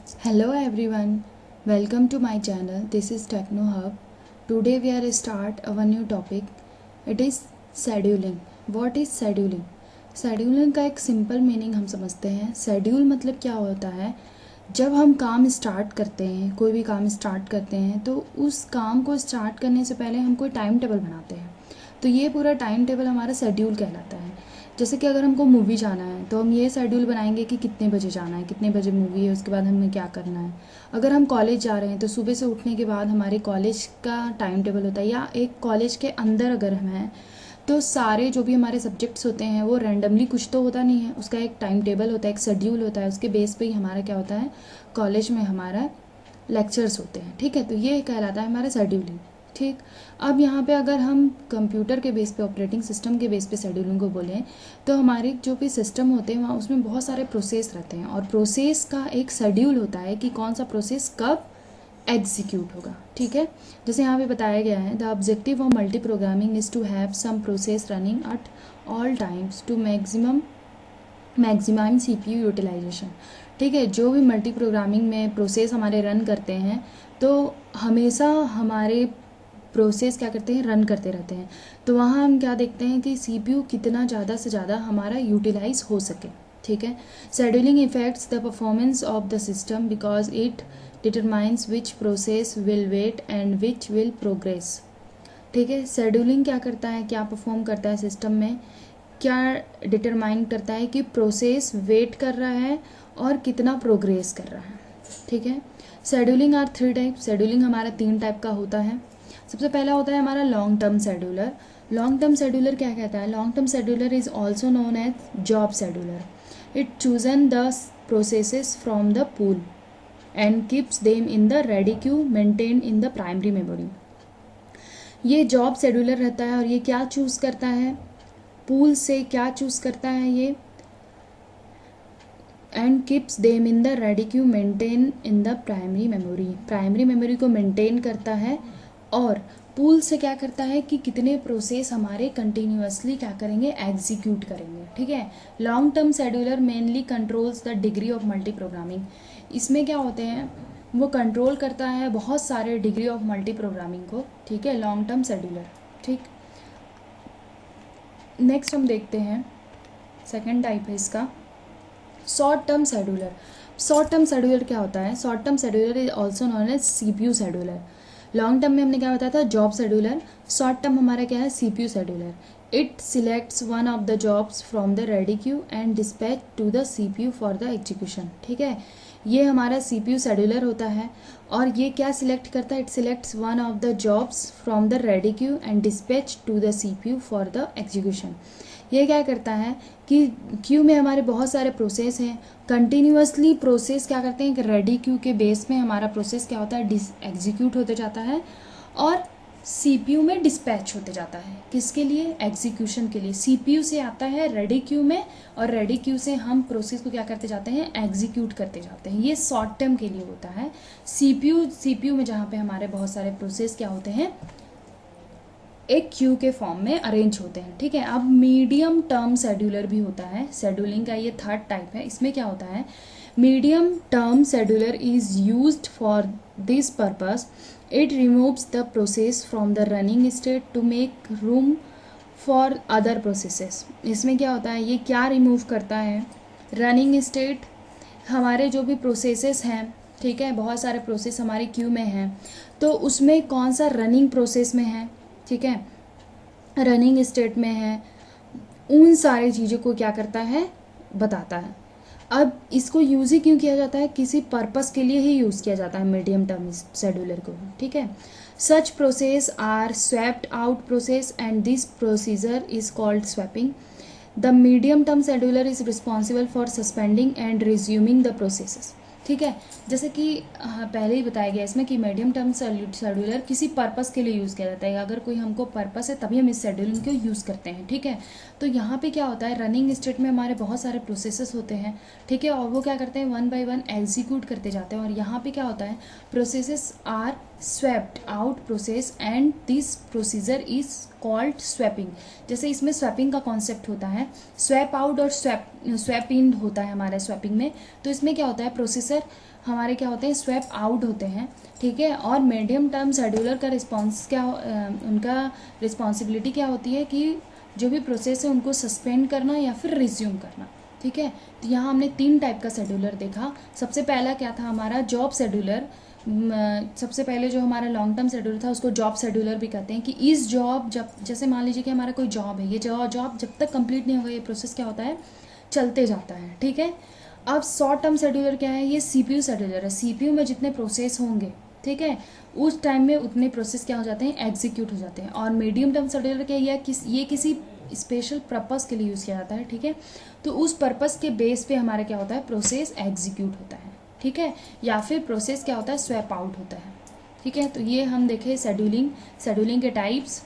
Hello everyone, welcome to my channel. This is Techno Hub. Today we are start our new topic. It is scheduling. What is scheduling? Scheduling का एक simple meaning हम समझते हैं. Schedule मतलब क्या होता है? जब हम काम स्टार्ट करते हैं, कोई भी काम स्टार्ट करते हैं, तो उस काम को स्टार्ट करने से पहले हम कोई टाइम टेबल बनाते हैं. तो ये पूरा टाइम टेबल हमारा शेड्यूल कहलाता है. जैसे कि अगर हमको मूवी जाना है तो हम ये शेड्यूल बनाएंगे कि कितने बजे जाना है, कितने बजे मूवी है, उसके बाद हमें क्या करना है. अगर हम कॉलेज जा रहे हैं तो सुबह से उठने के बाद हमारे कॉलेज का टाइम टेबल होता है, या एक कॉलेज के अंदर अगर हम हैं तो सारे जो भी हमारे सब्जेक्ट्स होते हैं वो रैंडमली कुछ तो होता नहीं है, उसका एक टाइम टेबल होता है, एक शेड्यूल होता है. उसके बेस पे ही हमारा क्या होता है, कॉलेज में हमारा लेक्चर्स होते हैं. ठीक है, तो ये कहलाता है हमारा शेड्यूलिंग. ठीक. अब यहाँ पे अगर हम कंप्यूटर के बेस पे, ऑपरेटिंग सिस्टम के बेस पे शेड्यूलिंग को बोलें तो हमारे जो भी सिस्टम होते हैं वहाँ उसमें बहुत सारे प्रोसेस रहते हैं, और प्रोसेस का एक शेड्यूल होता है कि कौन सा प्रोसेस कब एग्जीक्यूट होगा. ठीक है, जैसे यहाँ पे बताया गया है, the objective of multi programming is to have some process running at all times to maximum CPU utilisation. ठीक है, जो भी मल्टी प्रोग्रामिंग में प्रोसेस हमारे रन करते हैं तो हमेशा हमारे प्रोसेस क्या करते हैं, रन करते रहते हैं. तो वहाँ हम क्या देखते हैं कि CPU कितना ज़्यादा से ज़्यादा हमारा यूटिलाइज हो सके. ठीक है, scheduling effects the performance of the system because it determines which process will wait and which will progress. ठीक है, शेड्यूलिंग क्या करता है, क्या परफॉर्म करता है सिस्टम में, क्या डिटरमाइन करता है कि प्रोसेस वेट कर रहा है और कितना प्रोग्रेस कर रहा है. ठीक है, शेड्यूलिंग आर 3 टाइप. शेड्यूलिंग हमारा 3 टाइप का होता है. सबसे पहला होता है हमारा long term scheduler. Long term scheduler क्या कहता है, long term scheduler is also known as job scheduler. It chosen the processes from the pool and keeps them in the ready queue maintain in the primary memory. ये job scheduler रहता है और ये क्या choose करता है, pool से क्या चूज़ करता है ये, and keeps them in the ready queue maintain in the primary memory. Primary memory को मेंटेन करता है और पूल से क्या करता है कि कितने प्रोसेस हमारे कंटिन्यूअसली क्या करेंगे, एग्जीक्यूट करेंगे. ठीक है, long term scheduler mainly controls the degree of multi programming. इसमें क्या होते हैं, वो कंट्रोल करता है बहुत सारे डिग्री ऑफ मल्टी प्रोग्रामिंग को. ठीक है, लॉन्ग टर्म शेड्यूलर. ठीक, नेक्स्ट हम देखते हैं सेकेंड टाइप है इसका, short term scheduler. Short term scheduler क्या होता है, short term scheduler is also known as CPU scheduler. Long term में हमने क्या बताया था, जॉब शेड्यूलर. शॉर्ट टर्म हमारा क्या है, CPU scheduler. It selects one of the jobs from the ready queue and dispatch to the CPU for the execution. ठीक है, ये हमारा CPU शेड्यूलर होता है और ये क्या सिलेक्ट करता है, it selects one of the jobs from the ready queue and dispatch to the CPU for the execution. ये क्या करता है कि क्यू में हमारे बहुत सारे प्रोसेस हैं, कंटिन्यूअसली प्रोसेस क्या करते हैं कि रेडी क्यू के बेस में हमारा प्रोसेस क्या होता है, एग्जीक्यूट होते जाता है और CPU में डिस्पैच होते जाता है. किसके लिए, एग्जीक्यूशन के लिए. CPU से आता है रेडी क्यू में और रेडी क्यू से हम प्रोसेस को क्या करते जाते हैं, एग्जीक्यूट करते जाते हैं. ये शॉर्ट टर्म के लिए होता है. CPU में जहाँ पे हमारे बहुत सारे प्रोसेस क्या होते हैं, एक क्यू के फॉर्म में अरेंज होते हैं. ठीक है, अब मीडियम टर्म शेड्यूलर भी होता है. शेड्यूलिंग का ये थर्ड टाइप है. इसमें क्या होता है, medium term scheduler is used for this purpose. It removes the process from the running state to make room for other processes. इसमें क्या होता है, ये क्या रिमूव करता है, रनिंग स्टेट, हमारे जो भी प्रोसेसेस हैं. ठीक है, बहुत सारे प्रोसेस हमारे क्यू में हैं तो उसमें कौन सा रनिंग प्रोसेस में है, ठीक है, रनिंग स्टेट में है, उन सारी चीज़ों को क्या करता है, बताता है. अब इसको यूज़ ही क्यों किया जाता है, किसी पर्पस के लिए ही यूज़ किया जाता है मीडियम टर्म शेड्यूलर को. ठीक है, such process are swapped out process and this procedure is called swapping. The medium term scheduler is responsible for suspending and resuming the processes. ठीक है, जैसे कि पहले ही बताया गया इसमें कि मीडियम टर्म शेड्यूलर किसी पर्पस के लिए यूज़ किया जाता है. अगर कोई हमको पर्पस है तभी हम इस शेड्यूलिंग को यूज़ करते हैं. ठीक है, तो यहाँ पे क्या होता है, रनिंग स्टेट में हमारे बहुत सारे प्रोसेसेस होते हैं. ठीक है, और वो क्या करते हैं, वन बाय वन एग्जीक्यूट करते जाते हैं. और यहाँ पे क्या होता है, processes are swapped out process and this procedure is called swapping. जैसे इसमें स्वैपिंग का कॉन्सेप्ट होता है, स्वैप आउट और स्वैप स्वैप इन होता है हमारे स्वैपिंग में, तो इसमें क्या होता है, प्रोसेसर हमारे क्या होते हैं, स्वैप आउट होते हैं, ठीक है। और मीडियम टर्म शेड्यूलर का रिस्पॉन्स क्या उनका रिस्पॉन्सिबिलिटी क्या होती है कि जो भी प्रोसेस है उनको सस्पेंड करना या फिर रिज्यूम करना, ठीक है। तो यहाँ हमने 3 टाइप का शेड्यूलर देखा। सबसे पहला क्या था हमारा, जॉब शेड्यूलर। सबसे पहले जो हमारा लॉन्ग टर्म शेड्यूलर था उसको जॉब शेड्यूलर भी कहते हैं, कि इस जॉब, जब जैसे मान लीजिए कि हमारा कोई जॉब है, ये जॉब जब तक कंप्लीट नहीं होगा ये प्रोसेस क्या होता है, चलते जाता है, ठीक है। अब शॉर्ट टर्म शेड्यूलर क्या है, ये सीपीयू शेड्यूलर है। सीपीयू में जितने प्रोसेस होंगे, ठीक है, उस टाइम में उतने प्रोसेस क्या हो जाते हैं, एग्जीक्यूट हो जाते हैं। और मीडियम टर्म शेड्यूलर क्या है, ये किसी स्पेशल पर्पस के लिए यूज़ किया जाता है, ठीक है। तो उस पर्पस के बेस पे हमारा क्या होता है, प्रोसेस एग्जीक्यूट होता है, ठीक है, या फिर प्रोसेस क्या होता है, स्वैप आउट होता है, ठीक है। तो ये हम देखें शेड्यूलिंग के टाइप्स।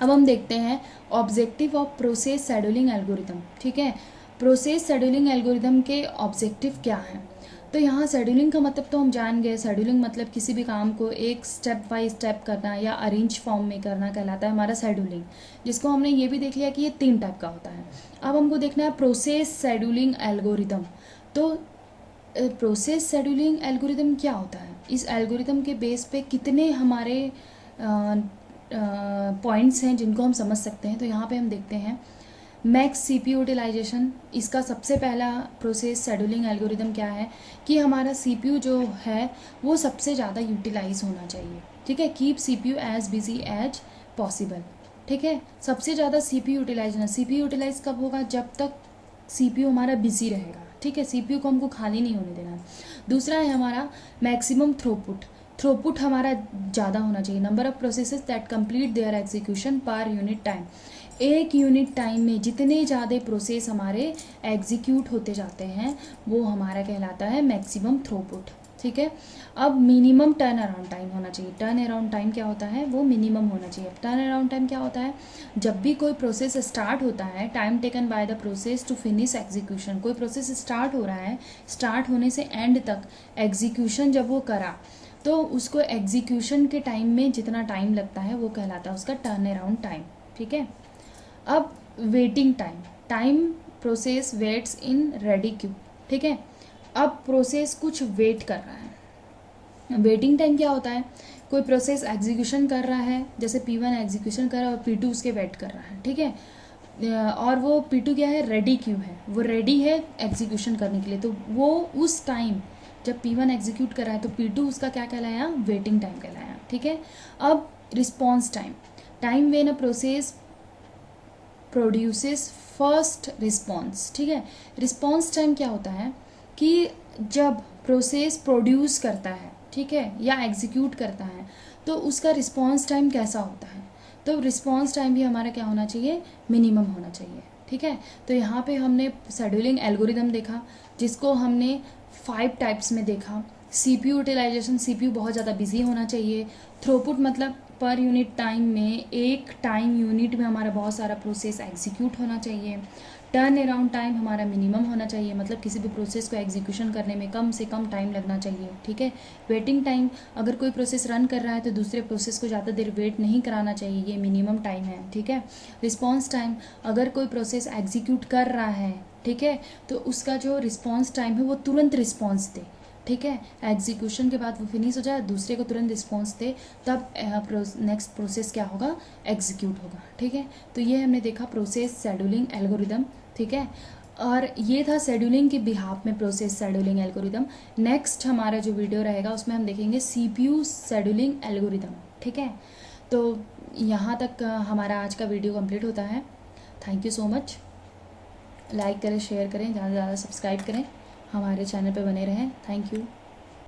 अब हम देखते हैं objective of process scheduling algorithm, ठीक है। प्रोसेस शेड्यूलिंग एल्गोरिदम के ऑब्जेक्टिव क्या हैं। तो यहाँ शेड्यूलिंग का मतलब तो हम जान गए, शेड्यूलिंग मतलब किसी भी काम को एक स्टेप बाय स्टेप करना या अरेंज फॉर्म में करना कहलाता है हमारा शेड्यूलिंग, जिसको हमने ये भी देख लिया कि ये 3 टाइप का होता है। अब हमको देखना है प्रोसेस शेड्यूलिंग एल्गोरिदम। तो प्रोसेस शेड्यूलिंग एल्गोरिदम क्या होता है, इस एल्गोरिदम के बेस पे कितने हमारे पॉइंट्स हैं जिनको हम समझ सकते हैं। तो यहाँ पे हम देखते हैं मैक्स सीपीयू यूटिलाइजेशन। इसका सबसे पहला प्रोसेस शेड्यूलिंग एल्गोरिदम क्या है कि हमारा सीपीयू जो है वो सबसे ज़्यादा यूटिलाइज होना चाहिए, ठीक है। Keep CPU as busy as possible, ठीक है। सबसे ज़्यादा सीपीयू यूटिलाइज कब होगा, जब तक सीपीयू हमारा बिजी रहेगा, ठीक है। सीपीयू को हमको खाली नहीं होने देना है। दूसरा है हमारा मैक्सिमम थ्रूपुट हमारा ज़्यादा होना चाहिए। Number of processes that complete their execution per unit time. एक यूनिट टाइम में जितने ज़्यादा प्रोसेस हमारे एग्जीक्यूट होते जाते हैं वो हमारा कहलाता है मैक्सिमम थ्रूपुट, ठीक है। अब मिनिमम टर्न अराउंड टाइम होना चाहिए। टर्न अराउंड टाइम क्या होता है, वो मिनिमम होना चाहिए। टर्न अराउंड टाइम क्या होता है, जब भी कोई प्रोसेस स्टार्ट होता है, time taken by the process to finish execution. कोई प्रोसेस स्टार्ट हो रहा है, स्टार्ट होने से एंड तक एग्जीक्यूशन जब वो करा तो उसको एग्जीक्यूशन के टाइम में जितना टाइम लगता है वो कहलाता है उसका टर्न अराउंड टाइम, ठीक है। अब waiting time process waits in ready queue, ठीक है। अब प्रोसेस कुछ वेट कर रहा है। वेटिंग टाइम क्या होता है, कोई प्रोसेस एग्जीक्यूशन कर रहा है, जैसे P1 एग्जीक्यूशन कर रहा है और P2 उसके वेट कर रहा है, ठीक है। और वो P2 क्या है, रेडी क्यू है, वो रेडी है एग्जीक्यूशन करने के लिए। तो वो उस टाइम जब P1 एग्जीक्यूट कर रहा है तो P2 उसका क्या कहलाया, वेटिंग टाइम कहलाया, ठीक है। अब response time when a process produces first response, ठीक है। रिस्पॉन्स टाइम क्या होता है कि जब प्रोसेस प्रोड्यूस करता है, ठीक है, या एग्जीक्यूट करता है तो उसका रिस्पॉन्स टाइम कैसा होता है। तो रिस्पॉन्स टाइम भी हमारा क्या होना चाहिए, मिनिमम होना चाहिए, ठीक है। तो यहाँ पे हमने शेड्यूलिंग एल्गोरिदम देखा जिसको हमने 5 टाइप्स में देखा। सीपीयू यूटिलाइजेशन, सीपीयू बहुत ज़्यादा बिजी होना चाहिए। थ्रूपुट मतलब पर यूनिट टाइम में एक टाइम यूनिट में हमारा बहुत सारा प्रोसेस एग्जीक्यूट होना चाहिए। टर्न अराउंड टाइम हमारा मिनिमम होना चाहिए, मतलब किसी भी प्रोसेस को एग्जीक्यूशन करने में कम से कम टाइम लगना चाहिए, ठीक है। वेटिंग टाइम, अगर कोई प्रोसेस रन कर रहा है तो दूसरे प्रोसेस को ज़्यादा देर वेट नहीं कराना चाहिए, ये मिनिमम टाइम है, ठीक है। रिस्पॉन्स टाइम, अगर कोई प्रोसेस एग्जीक्यूट कर रहा है, ठीक है, तो उसका जो रिस्पॉन्स टाइम है वो तुरंत रिस्पॉन्स दे, ठीक है। एग्जीक्यूशन के बाद वो फिनिश हो जाए, दूसरे को तुरंत रिस्पॉन्स दे, तब नेक्स्ट प्रोसेस क्या होगा, एग्जीक्यूट होगा, ठीक है। तो ये हमने देखा प्रोसेस शेड्यूलिंग एल्गोरिदम, ठीक है। और ये था शेड्यूलिंग के बिहाफ में प्रोसेस शेड्यूलिंग एल्गोरिदम। नेक्स्ट हमारा जो वीडियो रहेगा उसमें हम देखेंगे सीपीयू शेड्यूलिंग एल्गोरिदम, ठीक है। तो यहाँ तक हमारा आज का वीडियो कंप्लीट होता है। Thank you so much. Like करें, शेयर करें, ज़्यादा से ज़्यादा सब्सक्राइब करें, हमारे चैनल पे बने रहें। Thank you.